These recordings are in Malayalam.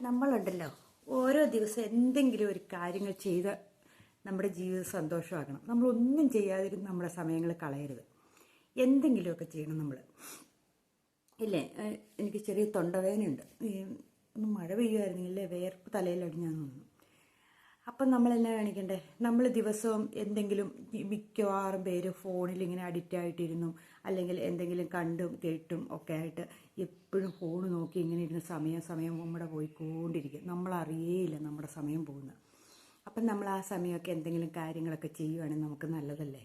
നമ്മളുണ്ടല്ലോ ഓരോ ദിവസം എന്തെങ്കിലും ഒരു കാര്യങ്ങൾ ചെയ്ത് നമ്മുടെ ജീവിതം സന്തോഷമാക്കണം. നമ്മളൊന്നും ചെയ്യാതിരുന്ന് നമ്മുടെ സമയങ്ങൾ കളയരുത്. എന്തെങ്കിലുമൊക്കെ ചെയ്യണം നമ്മൾ. ഇല്ലേ, എനിക്ക് ചെറിയ തൊണ്ടവേദനയുണ്ട്. ഒന്ന് മഴ പെയ്യുമായിരുന്നെങ്കിലേ വേർപ്പ് തലയിലടിഞ്ഞാന്ന് തോന്നുന്നു. അപ്പം നമ്മളെന്നാ കാണിക്കണ്ടേ? നമ്മൾ ദിവസവും എന്തെങ്കിലും, മിക്കവാറും പേര് ഫോണിൽ ഇങ്ങനെ അഡിക്റ്റ് ആയിട്ടിരുന്നു, അല്ലെങ്കിൽ എന്തെങ്കിലും കണ്ടും കേട്ടും ഒക്കെ ആയിട്ട് എപ്പോഴും ഫോൺ നോക്കി ഇങ്ങനെ ഇരുന്ന് സമയം നമ്മുടെ പോയിക്കൊണ്ടിരിക്കും. നമ്മളറിയേയില്ല നമ്മുടെ സമയം പോകുന്നത്. അപ്പം നമ്മൾ ആ സമയമൊക്കെ എന്തെങ്കിലും കാര്യങ്ങളൊക്കെ ചെയ്യുവാണെങ്കിൽ നമുക്ക് നല്ലതല്ലേ?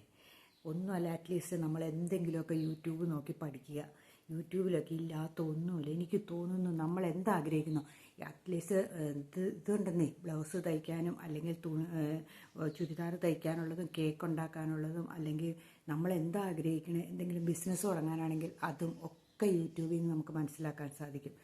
ഒന്നുമല്ല, അറ്റ്ലീസ്റ്റ് നമ്മൾ എന്തെങ്കിലുമൊക്കെ യൂട്യൂബ് നോക്കി പഠിക്കുക. യൂട്യൂബിലൊക്കെ ഇല്ലാത്ത ഒന്നുമില്ല. എനിക്ക് തോന്നുന്നു നമ്മൾ എന്താഗ്രഹിക്കുന്നു, അറ്റ്ലീസ്റ്റ് ഇതുണ്ടെന്നേ, ബ്ലൗസ് തയ്ക്കാനും അല്ലെങ്കിൽ ചുരിദാർ തയ്ക്കാനുള്ളതും കേക്ക് ഉണ്ടാക്കാനുള്ളതും, അല്ലെങ്കിൽ നമ്മൾ എന്താ ആഗ്രഹിക്കണേ, എന്തെങ്കിലും ബിസിനസ് തുടങ്ങാനാണെങ്കിൽ അതും ഒക്കെ യൂട്യൂബിൽ നിന്ന് നമുക്ക് മനസ്സിലാക്കാൻ സാധിക്കും.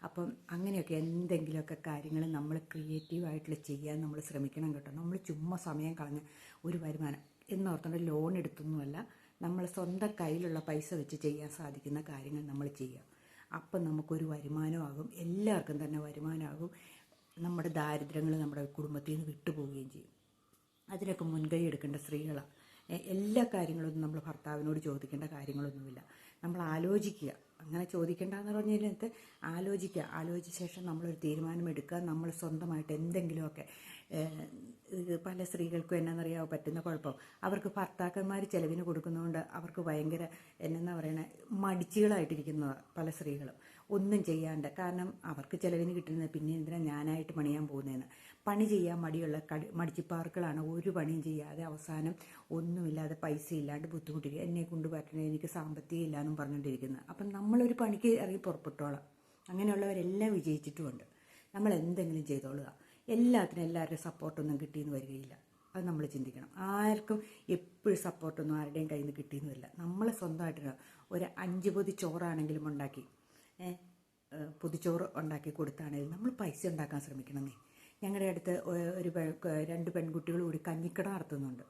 അപ്പം അങ്ങനെയൊക്കെ എന്തെങ്കിലുമൊക്കെ കാര്യങ്ങൾ നമ്മൾ ക്രിയേറ്റീവായിട്ടുള്ള ചെയ്യാൻ നമ്മൾ ശ്രമിക്കണം കേട്ടോ. നമ്മൾ ചുമ്മാ സമയം കളഞ്ഞ് ഒരു വരുമാനം എന്നോർത്തുകൊണ്ട് ലോൺ എടുത്തൊന്നുമല്ല, നമ്മൾ സ്വന്തം കയ്യിലുള്ള പൈസ വെച്ച് ചെയ്യാൻ സാധിക്കുന്ന കാര്യങ്ങൾ നമ്മൾ ചെയ്യുക. അപ്പം നമുക്കൊരു വരുമാനമാകും, എല്ലാവർക്കും തന്നെ വരുമാനമാകും. നമ്മുടെ ദാരിദ്ര്യങ്ങൾ നമ്മുടെ കുടുംബത്തിൽ നിന്ന് വിട്ടുപോവുകയും ചെയ്യും. അതിനൊക്കെ മുൻകൈ എടുക്കേണ്ട സ്ത്രീകളാണ്. എല്ലാ കാര്യങ്ങളൊന്നും നമ്മൾ ഭർത്താവിനോട് ചോദിക്കേണ്ട കാര്യങ്ങളൊന്നുമില്ല. നമ്മൾ ആലോചിക്കുക. അങ്ങനെ ചോദിക്കേണ്ടതെന്ന് പറഞ്ഞതിനകത്ത് ആലോചിച്ച ശേഷം നമ്മളൊരു തീരുമാനമെടുക്കുക. നമ്മൾ സ്വന്തമായിട്ട് എന്തെങ്കിലുമൊക്കെ, പല സ്ത്രീകൾക്കും എന്നാണെന്നറിയാമോ പറ്റുന്ന കുഴപ്പം, അവർക്ക് ഭർത്താക്കന്മാർ ചിലവിന് കൊടുക്കുന്നതുകൊണ്ട് അവർക്ക് ഭയങ്കര എന്നാ പറയണേ, മടിച്ചുകളായിട്ടിരിക്കുന്നതാണ് പല സ്ത്രീകളും, ഒന്നും ചെയ്യാണ്ട്. കാരണം അവർക്ക് ചിലവിന് കിട്ടുന്നത് പിന്നെ എന്തിനാ ഞാനായിട്ട് പണിയാൻ പോകുന്നതെന്ന്. പണി ചെയ്യാൻ മടിയുള്ള മടിച്ചിപ്പാർക്കളാണ്. ഒരു പണിയും ചെയ്യാതെ അവസാനം ഒന്നുമില്ലാതെ, പൈസ ഇല്ലാണ്ട് ബുദ്ധിമുട്ടിക്കുക. എന്നെ കൊണ്ട് പറ്റണേ, എനിക്ക് സാമ്പത്തികം ഇല്ലയെന്നും പറഞ്ഞുകൊണ്ടിരിക്കുന്നത്. അപ്പം നമ്മളൊരു പണിക്ക് ഇറങ്ങി പുറപ്പെട്ടോളാം. അങ്ങനെയുള്ളവരെല്ലാം വിജയിച്ചിട്ടുമുണ്ട്. നമ്മൾ എന്തെങ്കിലും ചെയ്തോളുക. എല്ലാത്തിനും എല്ലാവരുടെയും സപ്പോർട്ടൊന്നും കിട്ടിയെന്ന് വരികയില്ല. അത് നമ്മൾ ചിന്തിക്കണം. ആർക്കും എപ്പോഴും സപ്പോർട്ടൊന്നും ആരുടെയും കയ്യിൽ നിന്ന് കിട്ടിയെന്ന് വരില്ല. നമ്മൾ സ്വന്തമായിട്ട് ഒരു 5 പൊതി ചോറാണെങ്കിലും ഉണ്ടാക്കി, പൊതിച്ചോറ് ഉണ്ടാക്കി കൊടുത്താണെങ്കിലും നമ്മൾ പൈസ ഉണ്ടാക്കാൻ ശ്രമിക്കണമെന്നേ. ഞങ്ങളുടെ അടുത്ത് ഒരു 2 പെൺകുട്ടികൾ കൂടി കഞ്ഞിക്കട നടത്തുന്നുണ്ട്.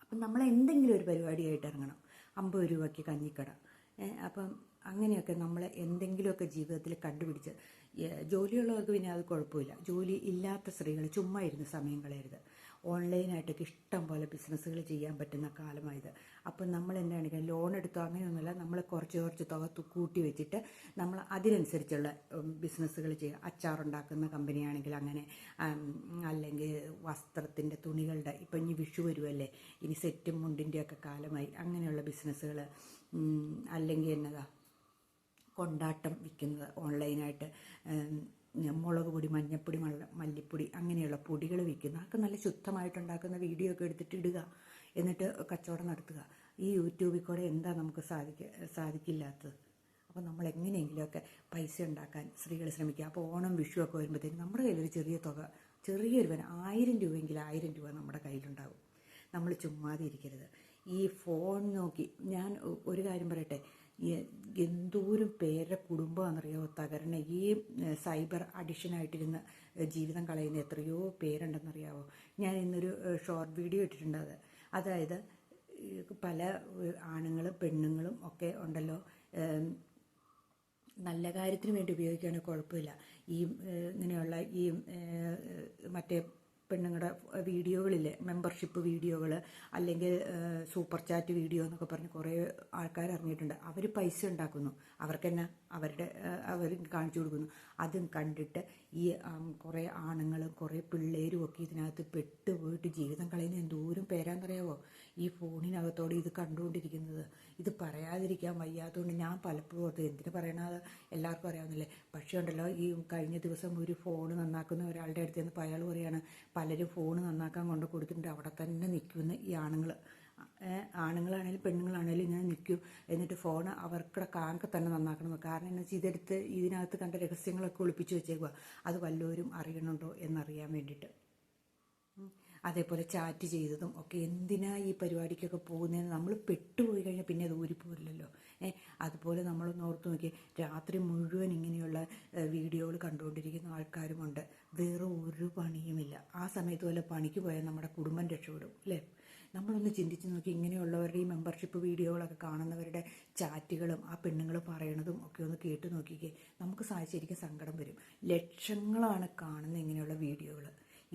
അപ്പം നമ്മൾ എന്തെങ്കിലും ഒരു പരിപാടിയായിട്ട് ഇറങ്ങണം. 50 രൂപയ്ക്ക് കഞ്ഞിക്കട. അപ്പം അങ്ങനെയൊക്കെ നമ്മൾ എന്തെങ്കിലുമൊക്കെ ജീവിതത്തിൽ കണ്ടുപിടിച്ച്, ജോലിയുള്ളവർക്ക് പിന്നെ അത് കുഴപ്പമില്ല. ജോലി ഇല്ലാത്ത സ്ത്രീകൾ ചുമ്മാ ഇരുന്ന് സമയം കളയരുത്. ഓൺലൈനായിട്ടൊക്കെ ഇഷ്ടം പോലെ ബിസിനസ്സുകൾ ചെയ്യാൻ പറ്റുന്ന കാലമായത്. അപ്പം നമ്മൾ എന്താണ്, ലോൺ എടുത്തോ അങ്ങനെയൊന്നുമില്ല, നമ്മൾ കുറച്ച് തുക കൂട്ടി വെച്ചിട്ട് നമ്മൾ അതിനനുസരിച്ചുള്ള ബിസിനസ്സുകൾ ചെയ്യുക. അച്ചാറുണ്ടാക്കുന്ന കമ്പനിയാണെങ്കിൽ അങ്ങനെ, അല്ലെങ്കിൽ വസ്ത്രത്തിൻ്റെ തുണികളുടെ, ഇപ്പം ഇനി വിഷു വരുമല്ലേ, ഇനി സെറ്റും മുണ്ടിൻ്റെയൊക്കെ കാലമായി, അങ്ങനെയുള്ള ബിസിനസ്സുകൾ. അല്ലെങ്കിൽ എന്നതാ, കൊണ്ടാട്ടം വിൽക്കുന്നത് ഓൺലൈനായിട്ട്, മുളക് പൊടി, മഞ്ഞൾപ്പൊടി, മല്ലിപ്പൊടി, അങ്ങനെയുള്ള പൊടികൾ വിൽക്കുന്ന, അതൊക്കെ നല്ല ശുദ്ധമായിട്ടുണ്ടാക്കുന്ന വീഡിയോ ഒക്കെ എടുത്തിട്ട് ഇടുക. എന്നിട്ട് കച്ചവടം നടത്തുക. ഈ യൂട്യൂബിൽ കൂടെ എന്താ നമുക്ക് സാധിക്കില്ലാത്തത്? അപ്പോൾ നമ്മൾ എങ്ങനെയെങ്കിലുമൊക്കെ പൈസ ഉണ്ടാക്കാൻ സ്ത്രീകൾ ശ്രമിക്കുക. അപ്പോൾ ഓണം വിഷു ഒക്കെ വരുമ്പോഴത്തേക്കും നമ്മുടെ കയ്യിലൊരു ചെറിയ തുക, ചെറിയൊരു 1000 രൂപയെങ്കിൽ 1000 രൂപ നമ്മുടെ കയ്യിലുണ്ടാകും. നമ്മൾ ചുമ്മാതെ ഇരിക്കരുത്. ഈ ഫോൺ നോക്കി, ഞാൻ ഒരു കാര്യം പറയട്ടെ, എന്തോരം പേരുടെ കുടുംബമാണെന്നറിയാമോ തകരണ. ഈ സൈബർ അഡിക്ഷനായിട്ടിരുന്ന് ജീവിതം കളയുന്ന എത്രയോ പേരുണ്ടെന്നറിയാമോ? ഞാൻ ഇന്നൊരു ഷോർട്ട് വീഡിയോ ഇട്ടിട്ടുണ്ട്. അതായത് പല ആണുങ്ങളും പെണ്ണുങ്ങളും ഒക്കെ ഉണ്ടല്ലോ, നല്ല കാര്യത്തിന് വേണ്ടി ഉപയോഗിക്കുകയാണെങ്കിൽ കുഴപ്പമില്ല. ഈ ഇങ്ങനെയുള്ള ഈ മറ്റേ പെണ്ണുങ്ങളുടെ വീഡിയോകളില്ലേ, മെമ്പർഷിപ്പ് വീഡിയോകൾ, അല്ലെങ്കിൽ സൂപ്പർ ചാറ്റ് വീഡിയോ എന്നൊക്കെ പറഞ്ഞ് കുറേ ആൾക്കാർ ഇറങ്ങിയിട്ടുണ്ട്. അവർ പൈസ ഉണ്ടാക്കുന്നു. അവർക്കെന്നെ അവർ കാണിച്ചു കൊടുക്കുന്നു. അതും കണ്ടിട്ട് ഈ കുറേ ആണുങ്ങളും കുറേ പിള്ളേരും ഒക്കെ ഇതിനകത്ത് പെട്ടുപോയിട്ട് ജീവിതം കളയുന്ന എന്തോരം പേരാണെന്നറിയാവോ? ഈ ഫോണിനകത്തോടെ ഇത് കണ്ടുകൊണ്ടിരിക്കുന്നത്. ഇത് പറയാതിരിക്കാൻ വയ്യാത്തതുകൊണ്ട് ഞാൻ പലപ്പോഴും ഓർത്ത്, എന്തിനു പറയണത്, എല്ലാവർക്കും അറിയാവുന്നില്ലേ. പക്ഷേ ഉണ്ടല്ലോ, ഈ കഴിഞ്ഞ ദിവസം ഒരു ഫോൺ നന്നാക്കുന്ന ഒരാളുടെ അടുത്ത് നിന്ന് അയാൾ പറയുകയാണ്, പലരും ഫോൺ നന്നാക്കാൻ കൊണ്ട് കൊടുത്തിട്ടുണ്ട്, അവിടെ തന്നെ നിൽക്കുമെന്ന് ഈ ആണുങ്ങളാണേലും പെണ്ണുങ്ങളാണേലും ഇങ്ങനെ നിൽക്കും. എന്നിട്ട് ഫോൺ അവർക്കുടെ കാങ്ക തന്നെ നന്നാക്കണം. കാരണം എന്ന് വെച്ചാൽ ഇതെടുത്ത് ഇതിനകത്ത് കണ്ട രഹസ്യങ്ങളൊക്കെ ഒളിപ്പിച്ച് വെച്ചേക്കുക. അത് വല്ലവരും അറിയണുണ്ടോ എന്നറിയാൻ വേണ്ടിയിട്ട്. അതേപോലെ ചാറ്റ് ചെയ്തതും ഒക്കെ എന്തിനാ ഈ പരിപാടിക്കൊക്കെ പോകുന്നതെന്ന് നമ്മൾ പെട്ടുപോയി കഴിഞ്ഞാൽ പിന്നെ അത് ഊരിപ്പോരില്ലല്ലോ. അതുപോലെ നമ്മളൊന്ന് ഓർത്ത് നോക്കി, രാത്രി മുഴുവൻ ഇങ്ങനെയുള്ള വീഡിയോകൾ കണ്ടുകൊണ്ടിരിക്കുന്ന ആൾക്കാരുമുണ്ട്. വേറെ ഒരു പണിയുമില്ല. ആ സമയത്ത് വല്ല പണിക്ക് പോയാൽ നമ്മുടെ കുടുംബം രക്ഷപ്പെടും അല്ലേ? നമ്മളൊന്ന് ചിന്തിച്ച് നോക്കി, ഇങ്ങനെയുള്ളവരുടെ ഈ മെമ്പർഷിപ്പ് വീഡിയോകളൊക്കെ കാണുന്നവരുടെ ചാറ്റുകളും ആ പെണ്ണുങ്ങൾ പറയണതും ഒക്കെ ഒന്ന് കേട്ട് നോക്കിക്കേ. നമുക്ക് ശരിക്കും സങ്കടം വരും. ലക്ഷങ്ങളാണ് കാണുന്ന ഇങ്ങനെയുള്ള വീഡിയോകൾ.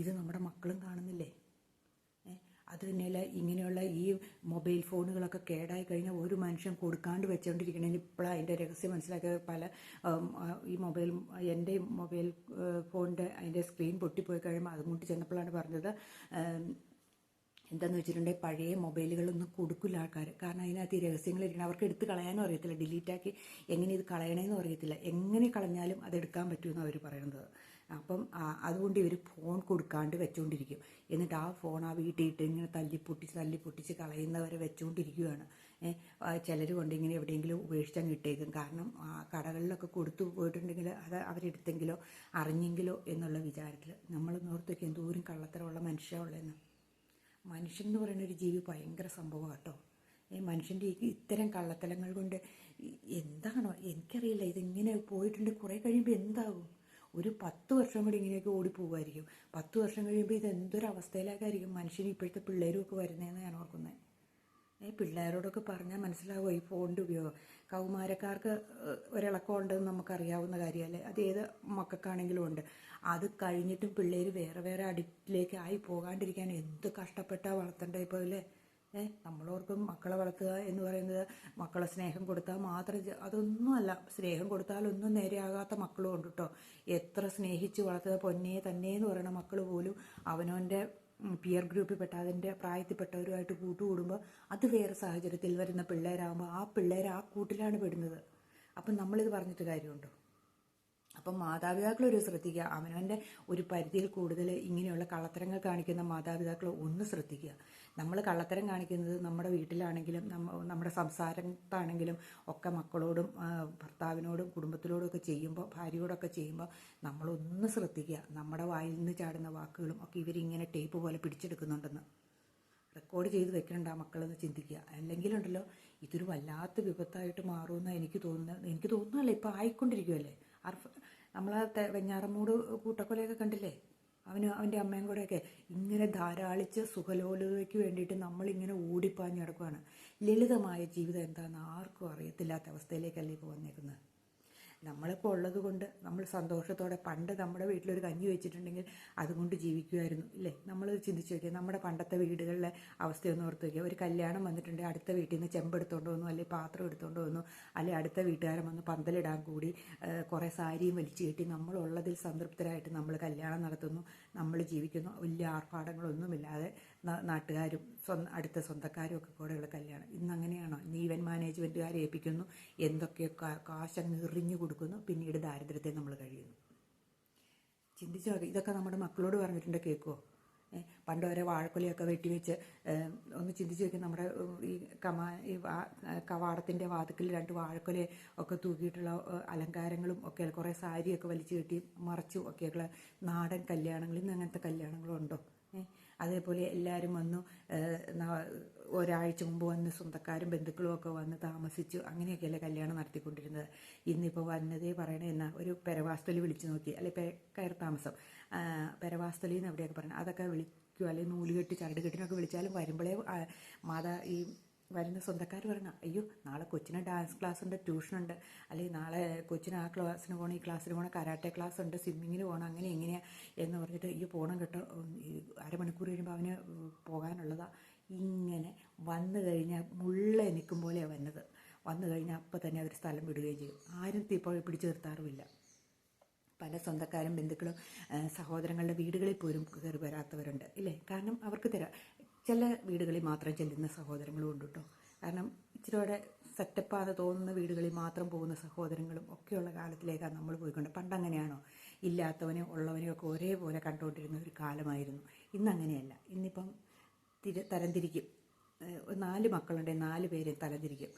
ഇത് നമ്മുടെ മക്കളും കാണുന്നില്ലേ? അത് തന്നെയല്ല, ഇങ്ങനെയുള്ള ഈ മൊബൈൽ ഫോണുകളൊക്കെ കേടായി കഴിഞ്ഞാൽ ഒരു മനുഷ്യൻ കൊടുക്കാണ്ട് വെച്ചുകൊണ്ടിരിക്കണേന് ഇപ്പോഴാണ് അതിൻ്റെ രഹസ്യം മനസ്സിലാക്കിയ ഈ എൻ്റെ മൊബൈൽ ഫോണിൻ്റെ അതിൻ്റെ സ്ക്രീൻ പൊട്ടിപ്പോയി കഴിയുമ്പോൾ അതുകൊണ്ട് ചെന്നപ്പോഴാണ് പറഞ്ഞത്, എന്താണെന്ന് വെച്ചിട്ടുണ്ടെങ്കിൽ പഴയ മൊബൈലുകളൊന്നും കൊടുക്കില്ല ആൾക്കാർ. കാരണം അതിനകത്ത് ഈ രഹസ്യങ്ങളിരിക്കണം. അവർക്ക് എടുത്ത് കളയാനും അറിയത്തില്ല, ഡിലീറ്റാക്കി എങ്ങനെ ഇത് കളയണമെന്നും അറിയത്തില്ല. എങ്ങനെ കളഞ്ഞാലും അതെടുക്കാൻ പറ്റുമെന്ന് അവർ പറയുന്നത്. അപ്പം അതുകൊണ്ട് ഇവർ ഫോൺ കൊടുക്കാണ്ട് വെച്ചുകൊണ്ടിരിക്കും. എന്നിട്ട് ആ ഫോൺ ആ വീട്ടിലിട്ട് ഇങ്ങനെ തല്ലിപ്പൊട്ടിച്ച് കളയുന്നവരെ വെച്ചുകൊണ്ടിരിക്കുകയാണ്. ചിലർ കൊണ്ട് ഇങ്ങനെ എവിടെയെങ്കിലും ഉപേക്ഷിച്ചങ്ങ് ഇട്ടേക്കും. കാരണം കടകളിലൊക്കെ കൊടുത്തു പോയിട്ടുണ്ടെങ്കിൽ അത് അവരെടുത്തെങ്കിലോ അറിഞ്ഞെങ്കിലോ എന്നുള്ള വിചാരത്തിൽ. നമ്മൾ നോർത്തൊക്കെ എന്തോരം കള്ളത്തരമുള്ള മനുഷ്യരുള്ളതെന്ന്. മനുഷ്യൻ എന്ന് പറയുന്ന ഒരു ജീവി ഭയങ്കര സംഭവം കേട്ടോ. മനുഷ്യൻ്റെ ഇത്തരം കള്ളത്തരങ്ങൾ കൊണ്ട് എന്താണോ എനിക്കറിയില്ല. ഇതിങ്ങനെ പോയിട്ടുണ്ട്, കുറേ കഴിയുമ്പോൾ എന്താകും? ഒരു 10 വർഷം കൂടി ഇങ്ങനെയൊക്കെ ഓടിപ്പോകുമായിരിക്കും. 10 വർഷം കഴിയുമ്പോൾ ഇത് എന്തൊരവസ്ഥയിലേക്കായിരിക്കും മനുഷ്യന് ഇപ്പോഴത്തെ പിള്ളേരും ഒക്കെ വരുന്നതെന്ന് ഞാൻ ഓർക്കുന്നത്. പിള്ളേരോടൊക്കെ പറഞ്ഞാൽ മനസ്സിലാവുമോ ഈ ഫോണിൻ്റെ ഉപയോഗം? കൗമാരക്കാർക്ക് ഒരിളക്കം ഉണ്ടെന്ന് നമുക്കറിയാവുന്ന കാര്യമല്ലേ? അത് ഏത് മക്കൾക്കാണെങ്കിലും ഉണ്ട്. അത് കഴിഞ്ഞിട്ടും പിള്ളേർ വേറെ അഡിക്റ്റിലേക്ക് ആയി പോകാണ്ടിരിക്കാൻ എന്ത് കഷ്ടപ്പെട്ടാൽ വളർത്തേണ്ടത് ഇപ്പോൾ അല്ലേ? നമ്മളോർക്കും മക്കളെ വളർത്തുക എന്ന് പറയുന്നത് മക്കളെ സ്നേഹം കൊടുത്താൽ മാത്രം, അതൊന്നുമല്ല. സ്നേഹം കൊടുത്താലൊന്നും നേരെയാകാത്ത മക്കളും ഉണ്ട് കേട്ടോ. എത്ര സ്നേഹിച്ച് വളർത്തുക പൊന്നേ തന്നെ എന്ന് പറയുന്ന മക്കൾ പോലും അവനവൻ്റെ പിയർ ഗ്രൂപ്പിൽപ്പെട്ട അതിൻ്റെ പ്രായത്തിൽപ്പെട്ടവരുമായിട്ട് കൂട്ടുകൂടുമ്പോൾ അത് വേറെ സാഹചര്യത്തിൽ വരുന്ന പിള്ളേരാകുമ്പോൾ ആ പിള്ളേർ ആ കൂട്ടിലാണ് പെടുന്നത്. അപ്പം നമ്മളിത് പറഞ്ഞിട്ട് കാര്യമുണ്ടോ? അപ്പം മാതാപിതാക്കളൊരു ശ്രദ്ധിക്കുക. അവനവൻ്റെ ഒരു പരിധിയിൽ കൂടുതൽ ഇങ്ങനെയുള്ള കള്ളത്തരങ്ങൾ കാണിക്കുന്ന മാതാപിതാക്കൾ ഒന്ന് ശ്രദ്ധിക്കുക. നമ്മൾ കള്ളത്തരം കാണിക്കുന്നത് നമ്മുടെ വീട്ടിലാണെങ്കിലും നമ്മുടെ സംസാരത്താണെങ്കിലും ഒക്കെ മക്കളോടും ഭർത്താവിനോടും കുടുംബത്തിനോടും ഒക്കെ ചെയ്യുമ്പോൾ, ഭാര്യയോടൊക്കെ ചെയ്യുമ്പോൾ നമ്മളൊന്ന് ശ്രദ്ധിക്കുക. നമ്മുടെ വായിൽ നിന്ന് ചാടുന്ന വാക്കുകളും ഒക്കെ ഇവരിങ്ങനെ ടേപ്പ് പോലെ പിടിച്ചെടുക്കുന്നുണ്ടെന്ന്. റെക്കോർഡ് ചെയ്ത് വെക്കണ്ട ആ മക്കളെന്ന് ചിന്തിക്കുക. അല്ലെങ്കിലുണ്ടല്ലോ ഇതൊരു വല്ലാത്ത വിപത്തായിട്ട് മാറുമെന്ന് എനിക്ക് തോന്നുന്നതല്ല, ഇപ്പോൾ ആയിക്കൊണ്ടിരിക്കുമല്ലേ. നമ്മളാ വെഞ്ഞാറമൂട് കൂട്ടക്കൊലയൊക്കെ കണ്ടില്ലേ? അവൻ്റെ അമ്മയും കൂടെയൊക്കെ ഇങ്ങനെ ധാരാളിച്ച് സുഖലോലുതയ്ക്ക് വേണ്ടിയിട്ട് നമ്മളിങ്ങനെ ഓടിപ്പാഞ്ഞ് കിടക്കുകയാണ്. ലളിതമായ ജീവിതം എന്താണെന്ന് ആർക്കും അറിയത്തില്ലാത്ത അവസ്ഥയിലേക്കല്ലേ ഇപ്പോൾ വന്നേക്കുന്നത്. നമ്മളിപ്പോൾ ഉള്ളത് കൊണ്ട് നമ്മൾ സന്തോഷത്തോടെ, പണ്ട് നമ്മുടെ വീട്ടിലൊരു കഞ്ഞി വെച്ചിട്ടുണ്ടെങ്കിൽ അതുകൊണ്ട് ജീവിക്കുമായിരുന്നു ഇല്ലേ? നമ്മൾ ചിന്തിച്ച് നോക്കിയാൽ നമ്മുടെ പണ്ടത്തെ വീടുകളിലെ അവസ്ഥയൊന്നും ഓർത്ത് നോക്കിയാൽ, ഒരു കല്യാണം വന്നിട്ടുണ്ടെങ്കിൽ അടുത്ത വീട്ടിൽ നിന്ന് ചെമ്പെടുത്തോണ്ട് വന്നു, അല്ലെങ്കിൽ പാത്രം എടുത്തുകൊണ്ട് വന്നു, അല്ലെങ്കിൽ അടുത്ത വീട്ടുകാരൻ വന്ന് പന്തലിടാൻ കൂടി കുറേ സാരിയും വലിച്ചു കെട്ടി നമ്മളുള്ളതിൽ സംതൃപ്തരായിട്ട് നമ്മൾ കല്യാണം നടത്തുന്നു, നമ്മൾ ജീവിക്കുന്നു. വലിയ ആർഭാടങ്ങളൊന്നുമില്ലാതെ നാട്ടുകാരും അടുത്ത സ്വന്തക്കാരും ഒക്കെ കൂടെയുള്ള കല്യാണം. ഇന്ന് അങ്ങനെയാണോ? ഇന്ന് ഈവൻ മാനേജ്മെൻറ്റുകാരെ ഏൽപ്പിക്കുന്നു, എന്തൊക്കെയോ കാശങ്ങ് എറിഞ്ഞു കൊടുക്കുന്നു, പിന്നീട് ദാരിദ്ര്യത്തെ നമ്മൾ കഴിയുന്നു. ചിന്തിച്ചു നോക്കി. ഇതൊക്കെ നമ്മുടെ മക്കളോട് പറഞ്ഞിട്ടുണ്ട്, കേൾക്കുമോ? പണ്ട് വരെ വാഴക്കൊലയൊക്കെ വെട്ടിവെച്ച് ഒന്ന് ചിന്തിച്ച് നോക്കി. നമ്മുടെ ഈ കവാടത്തിൻ്റെ വാതിക്കൽ 2 വാഴക്കൊല ഒക്കെ തൂക്കിയിട്ടുള്ള അലങ്കാരങ്ങളും ഒക്കെ, കുറേ സാരിയൊക്കെ വലിച്ചു കെട്ടി മറച്ചും ഒക്കെയുള്ള നാടൻ കല്യാണങ്ങൾ. ഇന്ന് അങ്ങനത്തെ കല്യാണങ്ങളും ഉണ്ടോ? അതേപോലെ എല്ലാവരും വന്നു, ഒരാഴ്ച മുമ്പ് വന്ന് സ്വന്തക്കാരും ബന്ധുക്കളും ഒക്കെ വന്ന് താമസിച്ചു, അങ്ങനെയൊക്കെയല്ലേ കല്യാണം നടത്തിക്കൊണ്ടിരുന്നത്. ഇന്നിപ്പോൾ വന്നതേ പറയണേ എന്നാ ഒരു പെരവാസ്തലി വിളിച്ചു നോക്കി, അല്ലെങ്കിൽ കയറി താമസം പെരവാസ്തലി എന്ന് എവിടെയൊക്കെ പറയണം, അതൊക്കെ വിളിക്കുക. അല്ലെങ്കിൽ നൂലുകെട്ടി ചരടുകെട്ടിനൊക്കെ വിളിച്ചാലും വരുമ്പോഴേ ഈ വരുന്ന സ്വന്തക്കാർ പറയണം, അയ്യോ നാളെ കൊച്ചിന് ഡാൻസ് ക്ലാസ് ഉണ്ട്, ട്യൂഷനുണ്ട്, അല്ലെങ്കിൽ നാളെ കൊച്ചിന് ആ ക്ലാസ്സിന് പോകണം, ഈ ക്ലാസ്സിന് പോകണം, കരാട്ടെ ക്ലാസ് ഉണ്ട്, സ്വിമ്മിങ്ങിന് പോകണം, അങ്ങനെ എങ്ങനെയാണ് എന്ന് പറഞ്ഞിട്ട് ഈ പോകണം കേട്ടോ, അരമണിക്കൂർ കഴിയുമ്പോൾ അവന് പോകാനുള്ളതാണ്. ഇങ്ങനെ വന്നു കഴിഞ്ഞാൽ മുള്ള നിൽക്കും പോലെയാണ് വന്നു കഴിഞ്ഞാൽ അപ്പം തന്നെ അവർ സ്ഥലം വിടുകയും ചെയ്യും. ആരും ഇപ്പോൾ പിടിച്ചു നിർത്താറുമില്ല. പല സ്വന്തക്കാരും ബന്ധുക്കളും സഹോദരങ്ങളുടെ വീടുകളിൽ പോലും കയറി വരാത്തവരുണ്ട് ഇല്ലേ? കാരണം അവർക്ക് ചില വീടുകളിൽ മാത്രം ചെല്ലുന്ന സഹോദരങ്ങളും ഉണ്ട് കേട്ടോ. കാരണം ഇച്ചിരിയോടെ സെറ്റപ്പാതെ തോന്നുന്ന വീടുകളിൽ മാത്രം പോകുന്ന സഹോദരങ്ങളും ഒക്കെയുള്ള കാലത്തിലേക്കാണ് നമ്മൾ പോയിക്കൊണ്ട്. പണ്ടങ്ങനെയാണോ? ഇല്ലാത്തവനെയും ഉള്ളവനെയും ഒക്കെ ഒരേപോലെ കണ്ടുകൊണ്ടിരുന്ന ഒരു കാലമായിരുന്നു. ഇന്നങ്ങനെയല്ല. ഇന്നിപ്പം തരംതിരിക്കും. 4 മക്കളുണ്ടെങ്കിൽ 4 പേരെ തരംതിരിക്കും.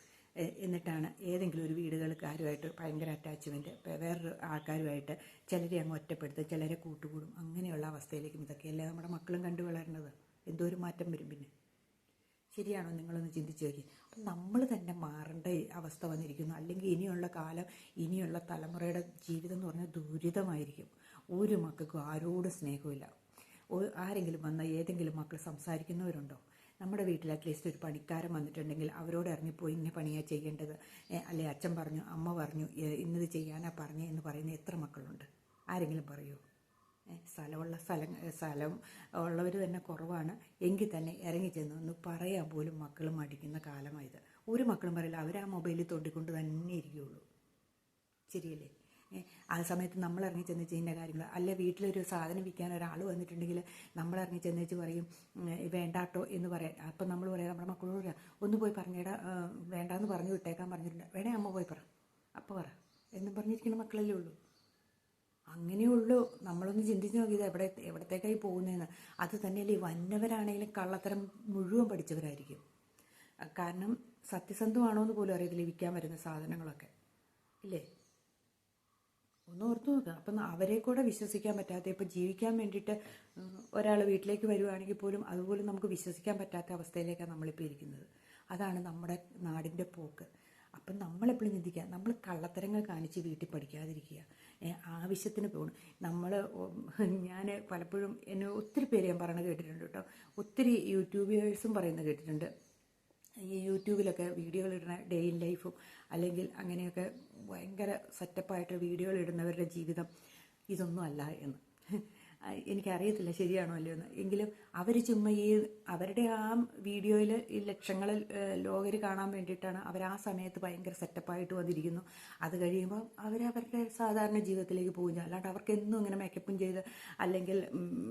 എന്നിട്ടാണ് ഏതെങ്കിലും ഒരു വീടുകൾക്കാരുമായിട്ട് ഭയങ്കര അറ്റാച്ച്മെൻറ്റ്, വേറൊരു ആൾക്കാരുമായിട്ട് ചിലരെ അങ്ങ് ഒറ്റപ്പെടുത്തും, ചിലരെ കൂട്ടുകൂടും. അങ്ങനെയുള്ള അവസ്ഥയിലേക്കും ഇതൊക്കെയല്ലേ നമ്മുടെ മക്കളും കണ്ടു വളരുന്നത്. എന്തോ ഒരു മാറ്റം വരും. പിന്നെ ശരിയാണോ? നിങ്ങളൊന്ന് ചിന്തിച്ച് നോക്കി. അപ്പം നമ്മൾ തന്നെ മാറേണ്ട അവസ്ഥ വന്നിരിക്കുന്നു. അല്ലെങ്കിൽ ഇനിയുള്ള കാലം, ഇനിയുള്ള തലമുറയുടെ ജീവിതം എന്ന് പറഞ്ഞാൽ ദുരിതമായിരിക്കും. ഒരു മക്കൾക്കും ആരോടും സ്നേഹമില്ല. ആരെങ്കിലും വന്നാൽ ഏതെങ്കിലും മക്കൾ സംസാരിക്കുന്നവരുണ്ടോ? നമ്മുടെ വീട്ടിൽ അറ്റ്ലീസ്റ്റ് ഒരു പണിക്കാരൻ വന്നിട്ടുണ്ടെങ്കിൽ അവരോട് ഇറങ്ങിപ്പോയി ഇന്ന പണിയാണ് ചെയ്യേണ്ടത്, അല്ലെ അച്ഛൻ പറഞ്ഞു അമ്മ പറഞ്ഞു ഇന്നത് ചെയ്യാനാ പറഞ്ഞേ എന്ന് പറയുന്ന എത്ര മക്കളുണ്ട്? ആരെങ്കിലും പറയുമോ? സ്ഥലം ഉള്ളവർ തന്നെ കുറവാണ്. എങ്കിൽ തന്നെ ഇറങ്ങി ചെന്ന് ഒന്ന് പറയാൻ പോലും മക്കൾ മടിക്കുന്ന കാലമായത്. ഒരു മക്കളും പറയില്ല, അവർ ആ മൊബൈലിൽ തോണ്ടിക്കൊണ്ട് തന്നെ ഇരിക്കുകയുള്ളൂ. ശരിയല്ലേ? ആ സമയത്ത് നമ്മൾ ഇറങ്ങി ചെന്ന് ചെയ്യുന്ന കാര്യങ്ങൾ, അല്ലെ വീട്ടിലൊരു സാധനം വിൽക്കാൻ ഒരാൾ വന്നിട്ടുണ്ടെങ്കിൽ നമ്മൾ ഇറങ്ങി ചെന്നേച്ച് പറയും വേണ്ടാട്ടോ എന്ന് പറയാം. അപ്പം നമ്മൾ പറയാം, നമ്മുടെ മക്കളോട് പറയാം, ഒന്ന് പോയി പറഞ്ഞേടാ, വേണ്ടാന്ന് പറഞ്ഞു വിട്ടേക്കാൻ പറഞ്ഞിട്ടുണ്ട്, വേണേ അമ്മ പോയി പറ, അപ്പം പറ എന്നും പറഞ്ഞിരിക്കുന്ന മക്കളല്ലേ ഉള്ളൂ. അങ്ങനെയുള്ളൂ. നമ്മളൊന്ന് ചിന്തിച്ച് നോക്കിയത് എവിടത്തേക്കായി പോകുന്നതെന്ന്. അത് തന്നെയല്ലേ വന്നവരാണെങ്കിലും കള്ളത്തരം മുഴുവൻ പഠിച്ചവരായിരിക്കും. കാരണം സത്യസന്ധമാണോ എന്ന് പോലും അറിയത്തില്ല വിൽക്കാൻ വരുന്ന സാധനങ്ങളൊക്കെ, ഇല്ലേ? ഒന്ന് ഓർത്ത് നോക്കുക. അപ്പം അവരെ കൂടെ വിശ്വസിക്കാൻ പറ്റാത്ത, ഇപ്പം ജീവിക്കാൻ വേണ്ടിയിട്ട് ഒരാൾ വീട്ടിലേക്ക് വരുവാണെങ്കിൽ പോലും അതുപോലും നമുക്ക് വിശ്വസിക്കാൻ പറ്റാത്ത അവസ്ഥയിലേക്കാണ് നമ്മളിപ്പോൾ ഇരിക്കുന്നത്. അതാണ് നമ്മുടെ നാടിൻ്റെ പോക്ക്. അപ്പം നമ്മളെപ്പോഴും ചിന്തിക്കുക, നമ്മൾ കള്ളത്തരങ്ങൾ കാണിച്ച് വീട്ടിൽ പഠിക്കാതിരിക്കുക. ആവശ്യത്തിന് പോകണം. ഞാൻ പലപ്പോഴും എന്നെ ഒത്തിരി പേര് ഞാൻ പറയണത് കേട്ടിട്ടുണ്ട് കേട്ടോ. ഒത്തിരി യൂട്യൂബേഴ്സും പറയുന്നത് കേട്ടിട്ടുണ്ട്. ഈ യൂട്യൂബിലൊക്കെ വീഡിയോകൾ ഇടുന്ന ഡേ ഇൻ ലൈഫും അല്ലെങ്കിൽ അങ്ങനെയൊക്കെ ഭയങ്കര സെറ്റപ്പായിട്ട് വീഡിയോകൾ ഇടുന്നവരുടെ ജീവിതം ഇതൊന്നും അല്ല എന്ന്. എനിക്കറിയത്തില്ല ശരിയാണോ അല്ലയോ എന്ന്. എങ്കിലും അവർ ചുമ്മാ അവരുടെ ആ വീഡിയോയിൽ ഈ ലക്ഷങ്ങളിൽ ലോകർ കാണാൻ വേണ്ടിയിട്ടാണ് അവർ ആ സമയത്ത് ഭയങ്കര സെറ്റപ്പായിട്ട് വന്നിരിക്കുന്നു. അത് കഴിയുമ്പോൾ അവരവരുടെ സാധാരണ ജീവിതത്തിലേക്ക് പോകുന്നു. അല്ലാണ്ട് അവർക്ക് എന്നും ഇങ്ങനെ മേക്കപ്പും ചെയ്ത് അല്ലെങ്കിൽ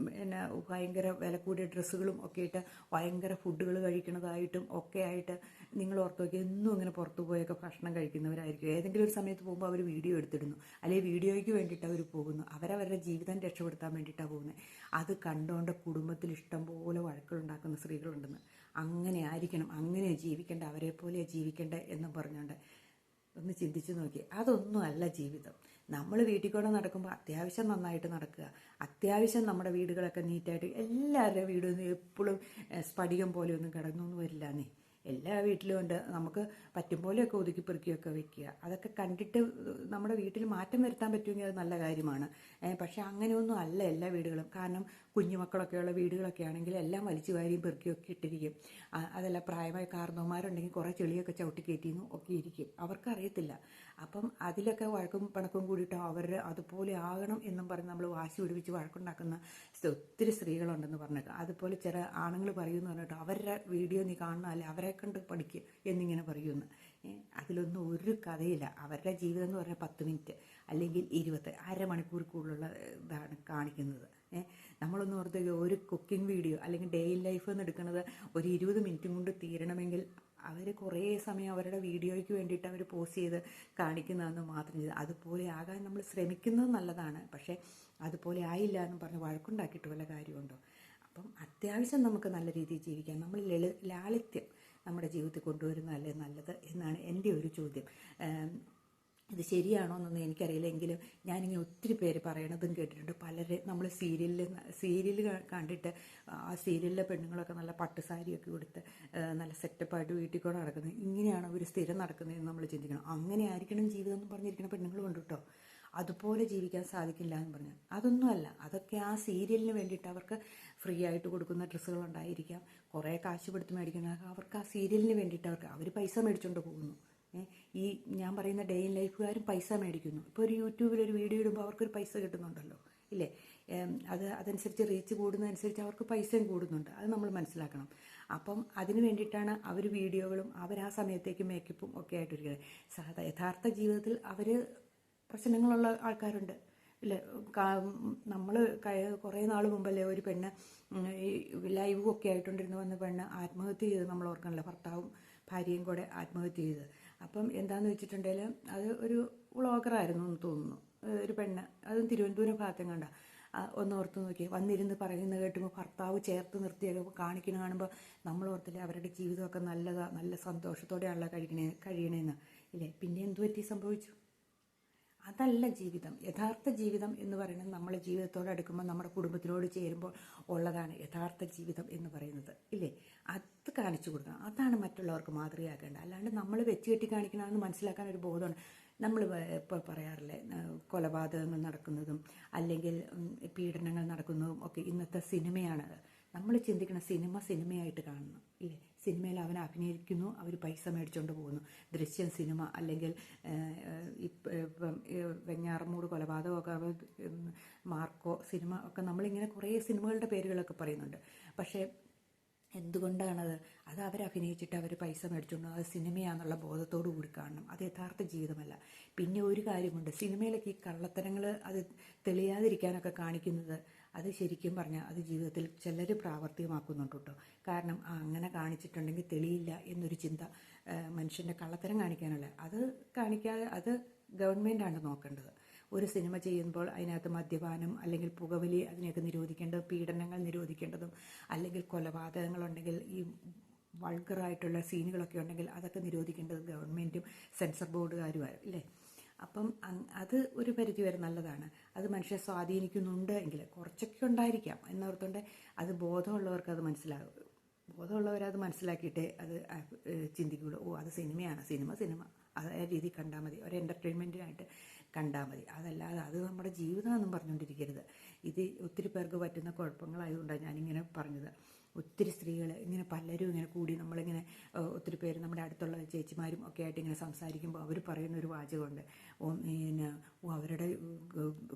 പിന്നെ ഭയങ്കര വില കൂടിയ ഡ്രസ്സുകളും ഒക്കെ ഇട്ട് ഭയങ്കര ഫുഡുകൾ കഴിക്കുന്നതായിട്ടും ഒക്കെ ആയിട്ട് നിങ്ങൾ ഓർത്ത് നോക്കി എന്നും ഇങ്ങനെ പുറത്തു പോയൊക്കെ ഭക്ഷണം കഴിക്കുന്നവരായിരിക്കും. ഏതെങ്കിലും ഒരു സമയത്ത് പോകുമ്പോൾ അവർ വീഡിയോ എടുത്തിടുന്നു, അല്ലെങ്കിൽ വീഡിയോയ്ക്ക് വേണ്ടിയിട്ട് അവർ പോകുന്നു. അവരവരുടെ ജീവിതം രക്ഷപ്പെടുത്താൻ വേണ്ടിയിട്ടാണ് പോകുന്നത്. അത് കണ്ടുകൊണ്ട് കുടുംബത്തിൽ ഇഷ്ടം പോലെ വഴക്കുകളുണ്ടാക്കുന്ന സ്ത്രീകളുണ്ടെന്ന്. അങ്ങനെ ആയിരിക്കണം, അങ്ങനെ ജീവിക്കേണ്ട, അവരെ പോലെ ജീവിക്കേണ്ട എന്നും പറഞ്ഞുകൊണ്ട് ഒന്ന് ചിന്തിച്ചു നോക്കി. അതൊന്നും അല്ല ജീവിതം. നമ്മൾ വീട്ടിൽ കൂടെ നടക്കുമ്പോൾ അത്യാവശ്യം നന്നായിട്ട് നടക്കുക. അത്യാവശ്യം നമ്മുടെ വീടുകളൊക്കെ നീറ്റായിട്ട്, എല്ലാവരുടെയും വീടൊന്നും എപ്പോഴും സ്ഫടികം പോലെയൊന്നും കിടന്നൊന്നും വരില്ല. എല്ലാ വീട്ടിലും ഉണ്ട്. നമുക്ക് പറ്റും പോലെയൊക്കെ ഒതുക്കി പെറുക്കിയൊക്കെ വെക്കുക. അതൊക്കെ കണ്ടിട്ട് നമ്മുടെ വീട്ടിൽ മാറ്റം വരുത്താൻ പറ്റുമെങ്കിൽ അത് നല്ല കാര്യമാണ്. പക്ഷേ അങ്ങനെയൊന്നും അല്ല എല്ലാ വീടുകളും. കാരണം കുഞ്ഞുമക്കളൊക്കെയുള്ള വീടുകളൊക്കെ ആണെങ്കിൽ എല്ലാം വലിച്ചു വാരിയും പെറുക്കിയൊക്കെ ഇട്ടിരിക്കും. അതല്ല പ്രായമായ കാരണവന്മാരുണ്ടെങ്കിൽ കുറേ ചെളിയൊക്കെ ചവിട്ടി കയറ്റിയെന്നും ഒക്കെ ഇരിക്കും. അവർക്കറിയത്തില്ല. അപ്പം അതിലൊക്കെ വഴക്കും പണക്കും കൂടിയിട്ട് അവരുടെ അതുപോലെ ആകണം എന്നും പറഞ്ഞ് നമ്മൾ വാശി പിടിപ്പിച്ച് വഴക്കുണ്ടാക്കുന്ന ഒത്തിരി സ്ത്രീകളുണ്ടെന്ന് പറഞ്ഞേക്കാം. അതുപോലെ ചില ആണുങ്ങൾ പറയുമെന്ന് പറഞ്ഞിട്ട് അവരുടെ വീഡിയോ നീ കാണണമല്ലേ, അവരെ കണ്ട് പഠിക്കുക എന്നിങ്ങനെ പറയുമെന്ന്. അതിലൊന്നും ഒരു കഥയില്ല. അവരുടെ ജീവിതം എന്ന് പറഞ്ഞാൽ 10 മിനിറ്റ് അല്ലെങ്കിൽ 20 അരമണിക്കൂർ കൂടുതലുള്ള ഇതാണ് കാണിക്കുന്നത്. നമ്മളൊന്ന് ഓർത്ത് ഒരു കുക്കിംഗ് വീഡിയോ അല്ലെങ്കിൽ ഡേ ഇൻ ലൈഫ് എന്ന് എടുക്കുന്നത് ഒരു 20 മിനിറ്റും കൊണ്ട് തീരണമെങ്കിൽ അവർ കുറേ സമയം അവരുടെ വീഡിയോയ്ക്ക് വേണ്ടിയിട്ട് അവർ പോസ്റ്റ് ചെയ്ത് കാണിക്കുന്നതെന്ന് മാത്രം ചെയ്ത് അതുപോലെ ആകാൻ നമ്മൾ ശ്രമിക്കുന്നത് നല്ലതാണ്. പക്ഷേ അതുപോലെ ആയില്ല എന്ന് പറഞ്ഞ് വഴക്കുണ്ടാക്കിയിട്ട് വല്ല കാര്യമുണ്ടോ? അപ്പം അത്യാവശ്യം നമുക്ക് നല്ല രീതിയിൽ ജീവിക്കാം. നമ്മൾ ലാളിത്യം നമ്മുടെ ജീവിതത്തിൽ കൊണ്ടുവരുന്നതല്ലേ നല്ലത് എന്നാണ് എൻ്റെ ഒരു ചോദ്യം. ഇത് ശരിയാണോ എന്നൊന്നും എനിക്കറിയില്ല. എങ്കിലും ഞാനിങ്ങനെ ഒത്തിരി പേര് പറയണതും കേട്ടിട്ടുണ്ട്. പലരെ നമ്മൾ സീരിയൽ കണ്ടിട്ട് ആ സീരിയലിലെ പെണ്ണുങ്ങളൊക്കെ നല്ല പട്ടുസാരിയൊക്കെ കൊടുത്ത് നല്ല സെറ്റപ്പായിട്ട് വീട്ടിൽ കൂടെ നടക്കുന്നത്. ഇങ്ങനെയാണ് അവർ സ്ഥിരം നടക്കുന്നതെന്ന് നമ്മൾ ചിന്തിക്കണം. അങ്ങനെ ആയിരിക്കണം ജീവിതം എന്ന് പറഞ്ഞിരിക്കുന്ന പെണ്ണുങ്ങളുണ്ട് കേട്ടോ. അതുപോലെ ജീവിക്കാൻ സാധിക്കില്ല എന്ന് പറഞ്ഞു. അതൊന്നുമല്ല, അതൊക്കെ ആ സീരിയലിന് വേണ്ടിയിട്ട് അവർക്ക് ഫ്രീ ആയിട്ട് കൊടുക്കുന്ന ഡ്രസ്സുകളുണ്ടായിരിക്കാം, കുറേ കാശ് കൊടുത്ത് മേടിക്കുന്ന, അവർക്ക് ആ സീരിയലിന് വേണ്ടിയിട്ട് അവർ പൈസ മേടിച്ചുകൊണ്ട് പോകുന്നു. ഈ ഞാൻ പറയുന്ന ഡേ ഇൻ ലൈഫുകാരും പൈസ മേടിക്കുന്നു. ഇപ്പോൾ ഒരു യൂട്യൂബിലൊരു വീഡിയോ ഇടുമ്പോൾ അവർക്കൊരു പൈസ കിട്ടുന്നുണ്ടല്ലോ, ഇല്ലേ? അതനുസരിച്ച് റീച്ച് കൂടുന്നതനുസരിച്ച് അവർക്ക് പൈസയും കൂടുന്നുണ്ട്. അത് നമ്മൾ മനസ്സിലാക്കണം. അപ്പം അതിന് വേണ്ടിയിട്ടാണ് അവർ വീഡിയോകളും അവർ ആ സമയത്തേക്ക് മേക്കപ്പും ഒക്കെ ആയിട്ടിരിക്കുന്നത്. യഥാർത്ഥ ജീവിതത്തിൽ അവർ പ്രശ്നങ്ങളുള്ള ആൾക്കാരുണ്ട്, ഇല്ലേ? നമ്മൾ കുറേ നാൾ മുമ്പല്ലേ ഒരു പെണ്ണ് ഈ ലൈവും ഒക്കെ ആയിട്ടുണ്ടിരുന്ന് വന്ന പെണ്ണ് ആത്മഹത്യ ചെയ്ത് നമ്മൾ ഓർക്കണല്ലോ, ഭർത്താവും ഭാര്യയും കൂടെ ആത്മഹത്യ ചെയ്ത്. അപ്പം എന്താണെന്ന് വെച്ചിട്ടുണ്ടെങ്കിൽ അത് ഒരു വ്ളോഗറായിരുന്നു എന്ന് തോന്നുന്നു, ഒരു പെണ്ണ്, അതും തിരുവനന്തപുരം ഭാഗത്തും കണ്ട. ഒന്ന് ഓർത്ത് നോക്കി, വന്നിരുന്ന് പറയുന്നത് കേട്ടുമ്പോൾ ഭർത്താവ് ചേർത്ത് നിർത്തിയൊക്കെ കാണിക്കുന്ന കാണുമ്പോൾ നമ്മൾ ഓർത്തില്ലേ അവരുടെ ജീവിതമൊക്കെ നല്ല സന്തോഷത്തോടെയാണല്ലോ കഴിയണേന്ന്, ഇല്ലേ? പിന്നെ എന്തു പറ്റി സംഭവിച്ചു? അതല്ല ജീവിതം. യഥാർത്ഥ ജീവിതം എന്ന് പറയുന്നത് നമ്മൾ ജീവിതത്തോട് അടുക്കുമ്പോൾ നമ്മുടെ കുടുംബത്തിനോട് ചേരുമ്പോൾ ഉള്ളതാണ് യഥാർത്ഥ ജീവിതം എന്ന് പറയുന്നത്, ഇല്ലേ? അത് കാണിച്ചു കൊടുക്കണം. അതാണ് മറ്റുള്ളവർക്ക് മാതൃകയാക്കേണ്ടത്. അല്ലാണ്ട് നമ്മൾ വെച്ച് കെട്ടി കാണിക്കണമെന്ന് മനസ്സിലാക്കാൻ ഒരു ബോധമാണ്. നമ്മൾ ഇപ്പോൾ പറയാറില്ലേ, കൊലപാതകങ്ങൾ നടക്കുന്നതും അല്ലെങ്കിൽ പീഡനങ്ങൾ നടക്കുന്നതും ഒക്കെ ഇന്നത്തെ സിനിമയാണ്. നമ്മൾ ചിന്തിക്കണം സിനിമയായിട്ട് കാണണം ഇല്ലേ? സിനിമയിൽ അവൻ അഭിനയിക്കുന്നു, അവർ പൈസ മേടിച്ചുകൊണ്ട് പോകുന്നു. ദൃശ്യം സിനിമ അല്ലെങ്കിൽ ഇപ്പം വെഞ്ഞാറമൂട് കൊലപാതകമൊക്കെ, മാർക്കോ സിനിമ ഒക്കെ, നമ്മളിങ്ങനെ കുറേ സിനിമകളുടെ പേരുകളൊക്കെ പറയുന്നുണ്ട്. പക്ഷേ എന്തുകൊണ്ടാണത്? അത് അവരഭിനയിച്ചിട്ട് അവർ പൈസ മേടിച്ചുകൊണ്ട് അത് സിനിമയാണെന്നുള്ള ബോധത്തോടു കൂടി കാണണം. അത് യഥാർത്ഥ ജീവിതമല്ല. പിന്നെ ഒരു കാര്യമുണ്ട്, സിനിമയിലൊക്കെ ഈ കള്ളത്തരങ്ങൾ അത് തെളിയാതിരിക്കാനൊക്കെ കാണിക്കുന്നത്, അത് ശരിക്കും പറഞ്ഞാൽ അത് ജീവിതത്തിൽ ചിലർ പ്രാവർത്തികമാക്കുന്നുണ്ട് കേട്ടോ. കാരണം അങ്ങനെ കാണിച്ചിട്ടുണ്ടെങ്കിൽ തെളിയില്ല എന്നൊരു ചിന്ത മനുഷ്യൻ്റെ കള്ളത്തരം കാണിക്കാനല്ല, അത് കാണിക്കാതെ അത് ഗവൺമെൻറ്റാണ് നോക്കേണ്ടത്. ഒരു സിനിമ ചെയ്യുമ്പോൾ അതിനകത്ത് മദ്യപാനം അല്ലെങ്കിൽ പുകവലി അതിനെയൊക്കെ നിരോധിക്കേണ്ടതും, പീഡനങ്ങൾ നിരോധിക്കേണ്ടതും, അല്ലെങ്കിൽ കൊലപാതകങ്ങളുണ്ടെങ്കിൽ ഈ വൾഗറായിട്ടുള്ള സീനുകളൊക്കെ ഉണ്ടെങ്കിൽ അതൊക്കെ നിരോധിക്കേണ്ടത് ഗവൺമെൻറ്റും സെൻസർ ബോർഡുകാരുമാണ് ഇല്ലേ? അപ്പം അത് ഒരു പരിധി വരെ നല്ലതാണ്. അത് മനുഷ്യരെ സ്വാധീനിക്കുന്നുണ്ട് എങ്കിൽ കുറച്ചൊക്കെ ഉണ്ടായിരിക്കാം എന്നോർത്തുകൊണ്ട് അത് ബോധമുള്ളവർക്ക് അത് മനസ്സിലാകും. ബോധമുള്ളവരത് മനസ്സിലാക്കിയിട്ടേ അത് ചിന്തിക്കുള്ളൂ. ഓ, അത് സിനിമയാണ്, സിനിമ അതേ രീതി കണ്ടാൽ മതി, ഒരു എൻ്റർടൈൻമെൻറ്റിനായിട്ട് കണ്ടാൽ മതി. അതല്ലാതെ അത് നമ്മുടെ ജീവിതമാണെന്നും പറഞ്ഞുകൊണ്ടിരിക്കരുത്. ഇത് ഒത്തിരി പേർക്ക് പറ്റുന്ന കുഴപ്പങ്ങളായതുകൊണ്ടാണ് ഞാനിങ്ങനെ പറഞ്ഞത്. ഒത്തിരി സ്ത്രീകൾ ഇങ്ങനെ പലരും ഇങ്ങനെ കൂടി നമ്മളിങ്ങനെ ഒത്തിരി പേര് നമ്മുടെ അടുത്തുള്ള ചേച്ചിമാരും ഒക്കെ ആയിട്ട് ഇങ്ങനെ സംസാരിക്കുമ്പോൾ അവർ പറയുന്ന ഒരു വാചകമുണ്ട്, പിന്നെ അവരുടെ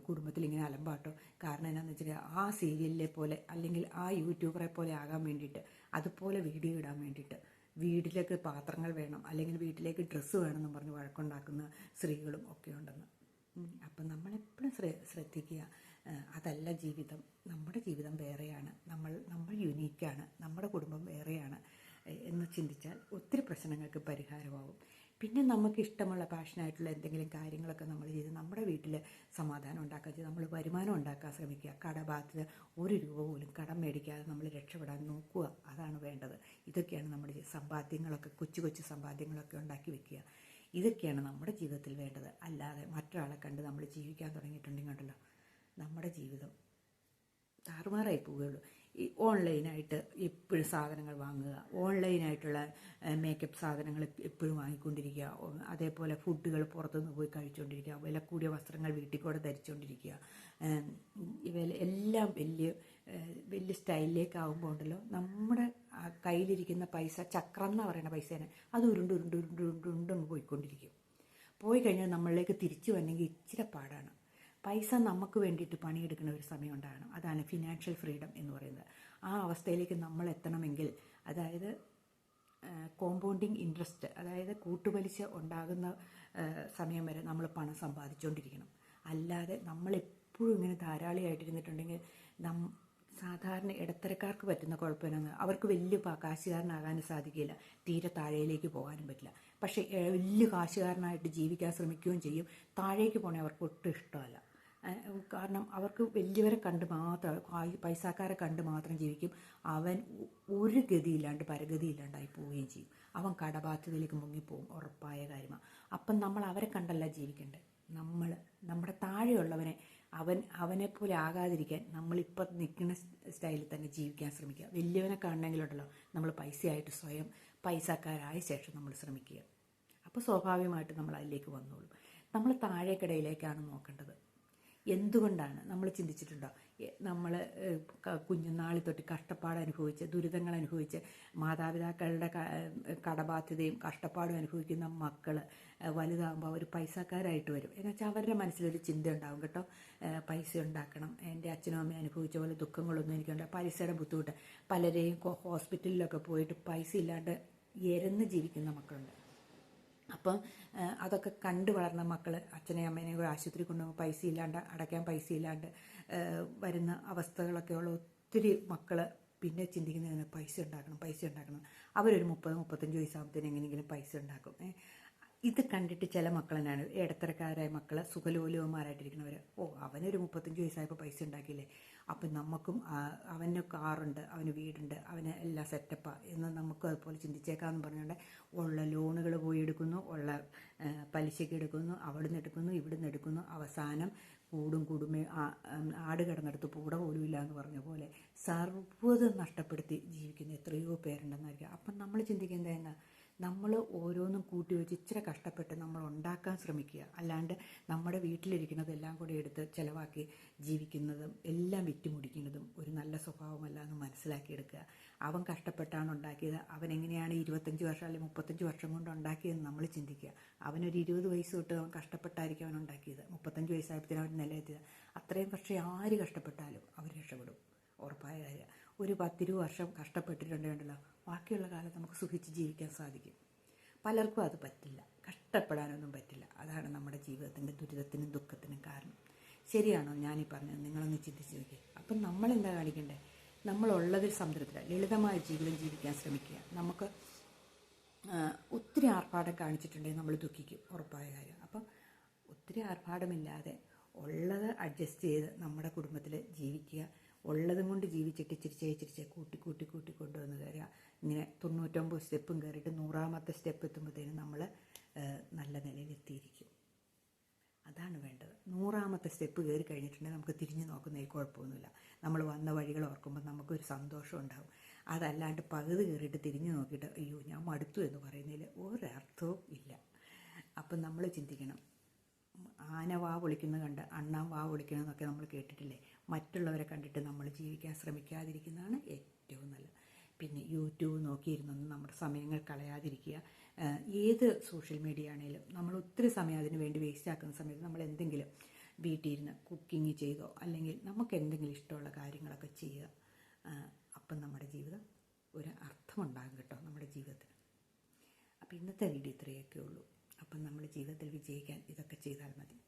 കുടുംബത്തിൽ ഇങ്ങനെ അലമ്പാട്ടോ. കാരണം എന്നാന്ന് വെച്ചാൽ ആ സീരിയലിലെ പോലെ അല്ലെങ്കിൽ ആ യൂട്യൂബറെ പോലെ ആകാൻ വേണ്ടിയിട്ട്, അതുപോലെ വീഡിയോ ഇടാൻ വേണ്ടിയിട്ട്, വീട്ടിലേക്ക് പാത്രങ്ങൾ വേണം അല്ലെങ്കിൽ വീട്ടിലേക്ക് ഡ്രസ്സ് വേണമെന്നും പറഞ്ഞ് വഴക്കുണ്ടാക്കുന്ന സ്ത്രീകളും ഒക്കെ ഉണ്ടെന്ന്. അപ്പം നമ്മളെപ്പോഴും ശ്രദ്ധിക്കുക, അതല്ല ജീവിതം. നമ്മുടെ ജീവിതം വേറെയാണ്, നമ്മൾ യുണീക്കാണ്, നമ്മുടെ കുടുംബം വേറെയാണ് എന്ന് ചിന്തിച്ചാൽ ഒത്തിരി പ്രശ്നങ്ങൾക്ക് പരിഹാരമാവും. പിന്നെ നമുക്ക് ഇഷ്ടമുള്ള പാഷനായിട്ടുള്ള എന്തെങ്കിലും കാര്യങ്ങളൊക്കെ നമ്മൾ ചെയ്ത് നമ്മുടെ വീട്ടിൽ സമാധാനം ഉണ്ടാക്കാൻ ചെയ്ത് നമ്മൾ വരുമാനം ഉണ്ടാക്കാൻ ശ്രമിക്കുക. കടബാധ്യത 1 രൂപ പോലും കടം മേടിക്കാതെ നമ്മൾ രക്ഷപ്പെടാൻ നോക്കുക. അതാണ് വേണ്ടത്. ഇതൊക്കെയാണ് നമ്മുടെ സമ്പാദ്യങ്ങളൊക്കെ, കൊച്ചു സമ്പാദ്യങ്ങളൊക്കെ ഉണ്ടാക്കി വെക്കുക. ഇതൊക്കെയാണ് നമ്മുടെ ജീവിതത്തിൽ വേണ്ടത്. അല്ലാതെ മറ്റൊരാളെ കണ്ട് നമ്മൾ ജീവിക്കാൻ തുടങ്ങിയിട്ടുണ്ടെങ്കിൽ ഉണ്ടല്ലോ, നമ്മുടെ ജീവിതം താറുമാറായി പോവുകയുള്ളൂ. ഈ ഓൺലൈനായിട്ട് എപ്പോഴും സാധനങ്ങൾ വാങ്ങുക, ഓൺലൈനായിട്ടുള്ള മേക്കപ്പ് സാധനങ്ങൾ എപ്പോഴും വാങ്ങിക്കൊണ്ടിരിക്കുക, അതേപോലെ ഫുഡുകൾ പുറത്തുനിന്ന് പോയി കഴിച്ചുകൊണ്ടിരിക്കുക, വില കൂടിയ വസ്ത്രങ്ങൾ വീട്ടിൽ കൂടെ ധരിച്ചുകൊണ്ടിരിക്കുക, എല്ലാം വലിയ സ്റ്റൈലിലേക്കാവുമ്പോൾ ഉണ്ടല്ലോ നമ്മുടെ കയ്യിലിരിക്കുന്ന പൈസ, ചക്രം എന്ന് പറയുന്ന പൈസേനെ അത് ഉരുണ്ടങ്ങ് പോയിക്കൊണ്ടിരിക്കും. പോയി കഴിഞ്ഞാൽ നമ്മളിലേക്ക് തിരിച്ചു വരണമെങ്കിൽ ഇച്ചിരി പാടാണ്. പൈസ നമുക്ക് വേണ്ടിയിട്ട് പണിയെടുക്കുന്ന ഒരു സമയം ഉണ്ടാകണം. അതാണ് ഫിനാൻഷ്യൽ ഫ്രീഡം എന്ന് പറയുന്നത്. ആ അവസ്ഥയിലേക്ക് നമ്മൾ എത്തണമെങ്കിൽ, അതായത് കോമ്പൗണ്ടിങ് ഇൻട്രസ്റ്റ്, അതായത് കൂട്ടുപലിശ ഉണ്ടാകുന്ന സമയം വരെ നമ്മൾ പണം സമ്പാദിച്ചുകൊണ്ടിരിക്കണം. അല്ലാതെ നമ്മളെപ്പോഴും ഇങ്ങനെ ധാരാളിയായിട്ടിരുന്നിട്ടുണ്ടെങ്കിൽ സാധാരണ ഇടത്തരക്കാർക്ക് പറ്റുന്ന കുഴപ്പമെന്ന്, അവർക്ക് വലിയ കാശുകാരനാകാനും സാധിക്കില്ല, തീരെ താഴേലേക്ക് പോകാനും പറ്റില്ല. പക്ഷേ വലിയ കാശുകാരനായിട്ട് ജീവിക്കാൻ ശ്രമിക്കുകയും ചെയ്യും. താഴേക്ക് പോകണേ അവർക്ക് ഒട്ടും ഇഷ്ടമല്ല. കാരണം അവർക്ക് വലിയവരെ കണ്ട് മാത്രം, പൈസക്കാരെ കണ്ട് മാത്രം ജീവിക്കും. അവൻ ഒരു ഗതിയില്ലാണ്ട് പരഗതിയില്ലാണ്ടായി പോവുകയും ചെയ്യും. അവൻ കടബാധ്യതയിലേക്ക് മുങ്ങിപ്പോവും, ഉറപ്പായ കാര്യമാണ്. അപ്പം നമ്മൾ അവരെ കണ്ടല്ല ജീവിക്കേണ്ടത്. നമ്മുടെ താഴെയുള്ളവനെ അവനെപ്പോലെ ആകാതിരിക്കാൻ നമ്മളിപ്പം നിൽക്കുന്ന സ്റ്റൈലിൽ തന്നെ ജീവിക്കാൻ ശ്രമിക്കുക. വലിയവനെ കാണണമെങ്കിലുണ്ടല്ലോ നമ്മൾ പൈസയായിട്ട് സ്വയം പൈസക്കാരായ ശേഷം നമ്മൾ ശ്രമിക്കുക. അപ്പോൾ സ്വാഭാവികമായിട്ട് നമ്മൾ അതിലേക്ക് വന്നോളും. നമ്മൾ താഴേക്കിടയിലേക്കാണ് നോക്കേണ്ടത്. എന്തുകൊണ്ടാണ് നമ്മൾ ചിന്തിച്ചിട്ടുണ്ടോ? നമ്മൾ കുഞ്ഞുനാളിൽ തൊട്ട് കഷ്ടപ്പാട് അനുഭവിച്ച്, ദുരിതങ്ങൾ അനുഭവിച്ച്, മാതാപിതാക്കളുടെ കടബാധ്യതയും കഷ്ടപ്പാടും അനുഭവിക്കുന്ന മക്കൾ വലുതാകുമ്പോൾ അവർ പൈസക്കാരായിട്ട് വരും. എന്നുവെച്ചാൽ അവരുടെ മനസ്സിലൊരു ചിന്ത ഉണ്ടാകും കേട്ടോ, പൈസ ഉണ്ടാക്കണം. എൻ്റെ അച്ഛനും അമ്മയും അനുഭവിച്ച പോലെ ദുഃഖങ്ങളൊന്നും എനിക്കുണ്ട്. പൈസയുടെ ബുദ്ധിമുട്ട്, പലരെയും ഹോസ്പിറ്റലിലൊക്കെ പോയിട്ട് പൈസ ഇല്ലാണ്ട് എരന്ന് ജീവിക്കുന്ന മക്കളുണ്ട്. അപ്പം അതൊക്കെ കണ്ടു വളർന്ന മക്കൾ അച്ഛനെയും അമ്മേനെയും കൂടെ ആശുപത്രി കൊണ്ടുപോകുമ്പോൾ പൈസ ഇല്ലാണ്ട്, അടയ്ക്കാൻ പൈസ ഇല്ലാണ്ട് വരുന്ന അവസ്ഥകളൊക്കെയുള്ള ഒത്തിരി മക്കൾ പിന്നെ ചിന്തിക്കുന്നതിന് പൈസ ഉണ്ടാക്കണം. അവരൊരു 30-35 വയസ്സാകുമ്പോഴത്തേനും എങ്ങനെയെങ്കിലും പൈസ ഉണ്ടാക്കും. ഇത് കണ്ടിട്ട് ചില മക്കൾ തന്നെയാണ് ഇടത്തരക്കാരായ മക്കൾ, സുഖലോലുവന്മാരായിട്ടിരിക്കുന്നവർ, അവനൊരു 35 വയസ്സായപ്പോൾ പൈസ ഉണ്ടാക്കിയില്ലേ, അപ്പം നമുക്കും അവന് കാറുണ്ട്, അവന് വീടുണ്ട്, അവന് എല്ലാം സെറ്റപ്പാണ് എന്ന് നമുക്കും അതുപോലെ ചിന്തിച്ചേക്കാമെന്ന് പറഞ്ഞുകൊണ്ട് ഉള്ള ലോണുകൾ പോയി എടുക്കുന്നു, ഉള്ള പലിശയ്ക്ക് എടുക്കുന്നു, അവിടുന്ന് എടുക്കുന്നു, ഇവിടുന്ന് എടുക്കുന്നു. അവസാനം കൂടുമേ ആട് കിടന്നെടുത്ത് പൂട പോലും ഇല്ല എന്ന് പറഞ്ഞ പോലെ സർവ്വതും നഷ്ടപ്പെടുത്തി ജീവിക്കുന്ന എത്രയോ പേരുണ്ടെന്നായിരിക്കും. അപ്പം നമ്മൾ ചിന്തിക്കുന്നത് എന്താ, നമ്മൾ ഓരോന്നും കൂട്ടി വെച്ച് ഇച്ചിരി കഷ്ടപ്പെട്ട് നമ്മൾ ഉണ്ടാക്കാൻ ശ്രമിക്കുക. അല്ലാണ്ട് നമ്മുടെ വീട്ടിലിരിക്കുന്നതെല്ലാം കൂടി എടുത്ത് ചിലവാക്കി ജീവിക്കുന്നതും എല്ലാം വിറ്റുമുടിക്കുന്നതും ഒരു നല്ല സ്വഭാവമല്ല എന്ന് മനസ്സിലാക്കിയെടുക്കുക. അവൻ കഷ്ടപ്പെട്ടാണ് ഉണ്ടാക്കിയത്, അവൻ എങ്ങനെയാണ് 25 വർഷം അല്ലെങ്കിൽ 35 വർഷം കൊണ്ട് ഉണ്ടാക്കിയതെന്ന് നമ്മൾ ചിന്തിക്കുക. അവനൊരു 20 വയസ്സ് തൊട്ട് അവൻ കഷ്ടപ്പെട്ടായിരിക്കും അവൻ ഉണ്ടാക്കിയത്. 35 വയസ്സായപ്പോഴത്തേനും അവൻ നിലയെത്തിയത്. അത്രയും പക്ഷേ ആര് കഷ്ടപ്പെട്ടാലും അവർ രക്ഷപ്പെടും, ഉറപ്പായ കാര്യം. ഒരു 10-20 വർഷം കഷ്ടപ്പെട്ടിട്ടുണ്ടെങ്കിലോ ബാക്കിയുള്ള കാലം നമുക്ക് സുഖിച്ച് ജീവിക്കാൻ സാധിക്കും. പലർക്കും അത് പറ്റില്ല, കഷ്ടപ്പെടാനൊന്നും പറ്റില്ല. അതാണ് നമ്മുടെ ജീവിതത്തിൻ്റെ ദുരിതത്തിനും ദുഃഖത്തിനും കാരണം. ശരിയാണോ ഞാനീ പറഞ്ഞത്? നിങ്ങളൊന്ന് ചിന്തിച്ച് നോക്കി. അപ്പം നമ്മളെന്താ കാണിക്കണ്ടേ? നമ്മളുള്ളതിൽ സംതൃപ്തരാണ്, ലളിതമായ ജീവിതം ജീവിക്കാൻ ശ്രമിക്കുക. നമുക്ക് ഒത്തിരി ആർഭാടം കാണിച്ചിട്ടുണ്ടെങ്കിൽ നമ്മൾ ദുഃഖിക്കും, ഉറപ്പായ കാര്യം. അപ്പം ഒത്തിരി ആർഭാടമില്ലാതെ ഉള്ളത് അഡ്ജസ്റ്റ് ചെയ്ത് നമ്മുടെ കുടുംബത്തിൽ ജീവിക്കുക. ഉള്ളതും കൊണ്ട് ജീവിച്ചിട്ട് ചിരിച്ചേ കൂട്ടി കൊണ്ടുവന്ന് കയറുക. ഇങ്ങനെ 99 സ്റ്റെപ്പും കയറിയിട്ട് 100ാമത്തെ സ്റ്റെപ്പ് എത്തുമ്പോഴത്തേനും നമ്മൾ നല്ല നിലയിലെത്തിയിരിക്കും. അതാണ് വേണ്ടത്. 100ാമത്തെ സ്റ്റെപ്പ് കയറി കഴിഞ്ഞിട്ടുണ്ടെങ്കിൽ നമുക്ക് തിരിഞ്ഞു നോക്കുന്നതിൽ കുഴപ്പമൊന്നുമില്ല. നമ്മൾ വന്ന വഴികൾ ഓർക്കുമ്പോൾ നമുക്കൊരു സന്തോഷം ഉണ്ടാകും. അതല്ലാണ്ട് പകുതി കയറിയിട്ട് തിരിഞ്ഞു നോക്കിയിട്ട് അയ്യോ ഞാൻ മടുത്തു എന്ന് പറയുന്നതിൽ ഒരർത്ഥവും ഇല്ല. അപ്പം നമ്മൾ ചിന്തിക്കണം, ആന വാ പൊളിക്കുന്നത് കണ്ട് അണ്ണാൻ വാ പൊളിക്കണമെന്നൊക്കെ നമ്മൾ കേട്ടിട്ടില്ലേ? മറ്റുള്ളവരെ കണ്ടിട്ട് നമ്മൾ ജീവിക്കാൻ ശ്രമിക്കാതിരിക്കുന്നതാണ് ഏറ്റവും നല്ലത്. പിന്നെ യൂട്യൂബ് നോക്കിയിരുന്നൊന്നും നമ്മുടെ സമയങ്ങൾ കളയാതിരിക്കുക. ഏത് സോഷ്യൽ മീഡിയ ആണെങ്കിലും നമ്മൾ ഒത്തിരി സമയം അതിന് വേണ്ടി വേസ്റ്റ് ആക്കുന്ന സമയത്ത് നമ്മൾ എന്തെങ്കിലും വീട്ടിൽ ഇരുന്ന് കുക്കിംഗ് ചെയ്തോ അല്ലെങ്കിൽ നമുക്ക് എന്തെങ്കിലും ഇഷ്ടമുള്ള കാര്യങ്ങളൊക്കെ ചെയ്യുക. അപ്പം നമ്മുടെ ജീവിതം ഒരു അർത്ഥമുണ്ടാകും കേട്ടോ നമ്മുടെ ജീവിതത്തിന്. അപ്പോൾ ഇന്നത്തെ വീഡിയോ ഇത്രയൊക്കെ ഉള്ളൂ. അപ്പം നമ്മൾ ജീവിതത്തിൽ വിജയിക്കാൻ ഇതൊക്കെ ചെയ്താൽ മതി.